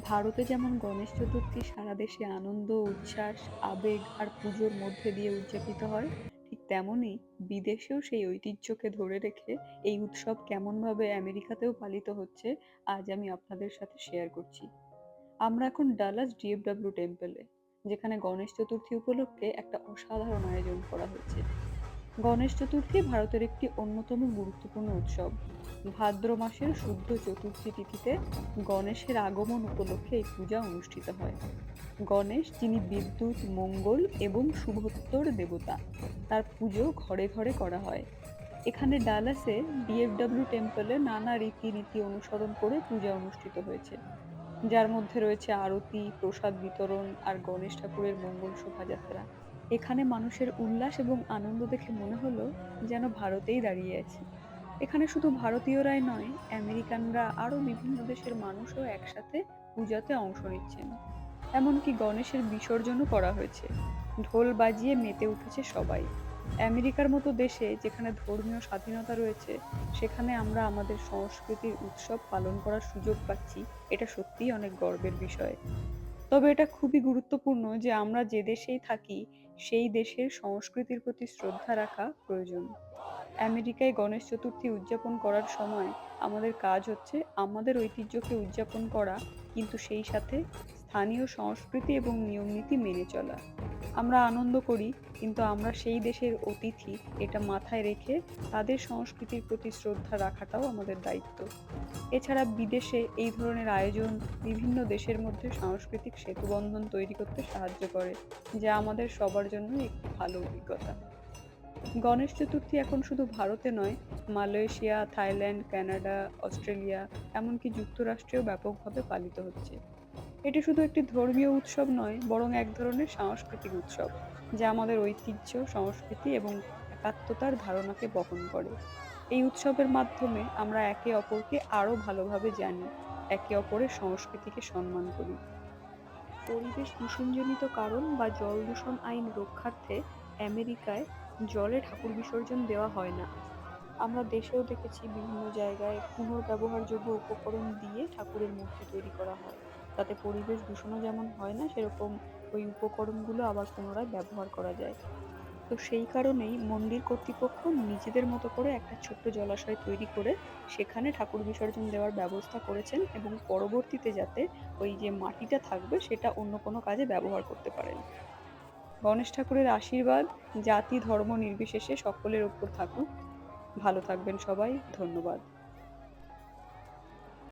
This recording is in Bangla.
ভারতে যেমন গণেশ চতুর্থী সারা দেশে আনন্দ, উচ্ছ্বাস, আবেগ আর পুজোর মধ্যে দিয়ে উদযাপিত হয়, ঠিক তেমনই বিদেশেও সেই ঐতিহ্যকে ধরে রেখে এই উৎসব কেমনভাবে আমেরিকাতেও পালিত হচ্ছে আজ আমি আপনাদের সাথে শেয়ার করছি। আমরা এখন ডালাস ডিএফডব্লিউ টেম্পলে, যেখানে গণেশ চতুর্থী উপলক্ষে একটা অসাধারণ আয়োজন করা হয়েছে। গণেশ চতুর্থী ভারতের একটি অন্যতম গুরুত্বপূর্ণ উৎসব। ভাদ্র মাসের শুদ্ধ চতুর্থী তিথিতে গণেশের আগমন উপলক্ষে এই পূজা অনুষ্ঠিত হয়। গণেশ, যিনি বিদ্যুৎ, মঙ্গল এবং শুভত্বর দেবতা, তার পুজো ঘরে ঘরে করা হয়। এখানে ডালাসে ডিএফডব্লিউ টেম্পলে নানা রীতিনীতি অনুসরণ করে পূজা অনুষ্ঠিত হয়েছে, যার মধ্যে রয়েছে আরতি, প্রসাদ বিতরণ আর গণেশ ঠাকুরের মঙ্গল শোভাযাত্রা। এখানে মানুষের উল্লাস এবং আনন্দ দেখে মনে হলো যেন ভারতেই দাঁড়িয়ে আছি। এখানে শুধু ভারতীয়রাই নয়, আমেরিকানরা আরো বিভিন্ন দেশের মানুষও একসাথে পূজাতে অংশ নিচ্ছেন। এমনকি গণেশের বিসর্জনও করা হয়েছে। ঢোল বাজিয়ে মেতে উঠেছে সবাই। আমেরিকার মতো দেশে যেখানে ধর্মীয় স্বাধীনতা রয়েছে, সেখানে আমরা আমাদের সংস্কৃতির উৎসব পালন করার সুযোগ পাচ্ছি। এটা সত্যিই অনেক গর্বের বিষয়। তবে এটা খুবই গুরুত্বপূর্ণ যে আমরা যে দেশেই থাকি, সেই দেশের সংস্কৃতির প্রতি শ্রদ্ধা রাখা প্রয়োজন। আমেরিকায় গণেশ চতুর্থী উদযাপন করার সময় আমাদের কাজ হচ্ছে আমাদের ঐতিহ্যকে উদযাপন করা, কিন্তু সেই সাথে স্থানীয় সংস্কৃতি এবং নিয়মনীতি মেনে চলা। আমরা আনন্দ করি, কিন্তু আমরা সেই দেশের অতিথি, এটা মাথায় রেখে তাদের সংস্কৃতির প্রতি শ্রদ্ধা রাখাটাও আমাদের দায়িত্ব। এছাড়া বিদেশে এই ধরনের আয়োজন বিভিন্ন দেশের মধ্যে সাংস্কৃতিক সেতুবন্ধন তৈরি করতে সাহায্য করে, যা আমাদের সবার জন্যই একটি ভালো অভিজ্ঞতা। গণেশ চতুর্থী এখন শুধু ভারতে নয়, মালয়েশিয়া, থাইল্যান্ড, কানাডা, অস্ট্রেলিয়া, এমনকি যুক্তরাষ্ট্রেও ব্যাপকভাবে পালিত হচ্ছে। এটি শুধু একটি ধর্মীয় উৎসব নয়, বরং এক ধরনের সাংস্কৃতিক উৎসব, যা আমাদের ঐতিহ্য, সংস্কৃতি এবং একাত্মতার ধারণাকে বহন করে। এই উৎসবের মাধ্যমে আমরা একে অপরকে আরো ভালোভাবে জানি, একে অপরের সংস্কৃতিকে সম্মান করি। পরিবেশ দূষণজনিত কারণ বা জল দূষণ আইন রক্ষার্থে আমেরিকায় জলে ঠাকুর বিসর্জন দেওয়া হয় না। আমরা দেশেও দেখেছি বিভিন্ন জায়গায় পুনর্ব্যবহারযোগ্য উপকরণ দিয়ে ঠাকুরের মূর্তি তৈরি করা হয়, তাতে পরিবেশ দূষণও যেমন হয় না, সেরকম ওই উপকরণগুলো আবার পুনরায় ব্যবহার করা যায়। তো সেই কারণেই মন্দির কর্তৃপক্ষ নিজেদের মতো করে একটা ছোট্ট জলাশয় তৈরি করে সেখানে ঠাকুর বিসর্জন দেওয়ার ব্যবস্থা করেছেন, এবং পরবর্তীতে যাতে ওই যে মাটিটা থাকবে সেটা অন্য কোনো কাজে ব্যবহার করতে পারেন। গণেশ ঠাকুরের আশীর্বাদ জাতি ধর্ম নির্বিশেষে সকলের ওপর থাকুক। ভালো থাকবেন সবাই। ধন্যবাদ।